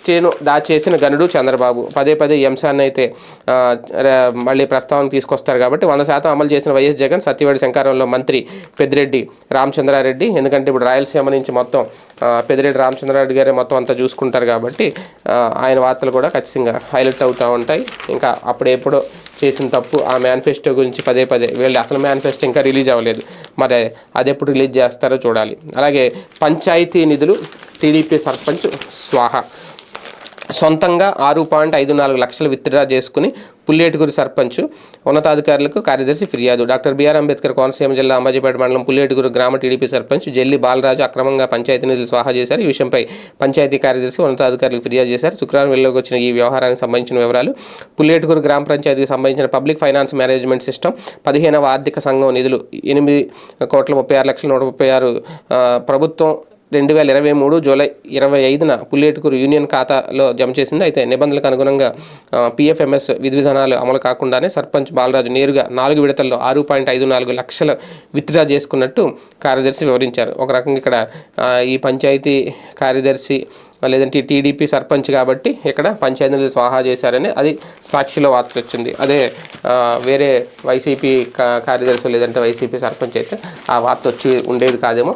చేను దాచేసిన గనుడు చంద్రబాబు పదే పదే ఈ అంశాన్ని అయితే మళ్ళీ ప్రస్తావన తీసుకొస్తారు కాబట్టి 100% అమలు చేసిన వైఎస్ జగన్ సత్యవేడి శంకారంలో మంత్రి పెద్దిరెడ్డి రామచంద్రారెడ్డి, ఎందుకంటే ఇప్పుడు రాయలసీమ నుంచి మొత్తం పెద్దిరెడ్డి రామచంద్రారెడ్డి గారే మొత్తం అంతా చూసుకుంటారు కాబట్టి ఆయన వార్తలు కూడా ఖచ్చితంగా హైలైట్ అవుతూ ఉంటాయి. ఇంకా అప్పుడెప్పుడో చేసిన తప్పు ఆ మేనిఫెస్టో గురించి పదే పదే వీళ్ళు అసలు మేనిఫెస్టో ఇంకా రిలీజ్ అవ్వలేదు, మరి అది ఎప్పుడు రిలీజ్ చేస్తారో చూడాలి. అలాగే పంచాయతీ నిధులు టీడీపీ సర్పంచ్ స్వాహా, సొంతంగా 6.54 లక్షలు విత్డ్రా చేసుకుని పుల్లేటిగురి సర్పంచ్ ఉన్నతాధికారులకు కార్యదర్శి ఫిర్యాదు. డాక్టర్ బిఆర్ అంబేద్కర్ కోనసీమ జిల్లా అంబాజీపేట మండలం పుల్లేటిగురు గ్రామ టీడీపీ సర్పంచ్ జల్లి బాలరాజు అక్రమంగా పంచాయతీ నిధులు స్వాహా చేశారు. ఈ విషయంపై పంచాయతీ కార్యదర్శి ఉన్నతాధికారులకు ఫిర్యాదు చేశారు. శుక్రవారం వెలుగులోకి వచ్చిన ఈ వ్యవహారానికి సంబంధించిన వివరాలు. పుల్లేటిగురు గ్రామ పంచాయతీకి సంబంధించిన పబ్లిక్ ఫైనాన్స్ మేనేజ్మెంట్ సిస్టమ్ 15వ ఆర్థిక సంఘం నిధులు 8,36,136 ప్రభుత్వం 2023 జూలై 25న పుల్లేటిగురు యూనియన్ ఖాతాలో జమ చేసింది. అయితే నిబంధనలకు అనుగుణంగా పిఎఫ్ఎంఎస్ విధి విధానాలు అమలు కాకుండానే సర్పంచ్ బాలరాజు నేరుగా 4 విడతల్లో 6.54 లక్షలు విత్డ్రా చేసుకున్నట్టు కార్యదర్శి వివరించారు. ఒక రకంగా ఇక్కడ ఈ పంచాయతీ కార్యదర్శి లేదంటే టీడీపీ సర్పంచ్ కాబట్టి ఇక్కడ పంచాయతీలు స్వాహా చేశారని అది సాక్షిలో వార్త వచ్చింది. అదే వేరే వైసీపీ కార్యదర్శి లేదంటే వైసీపీ సర్పంచ్ అయితే ఆ వార్త వచ్చి ఉండేది కాదేమో.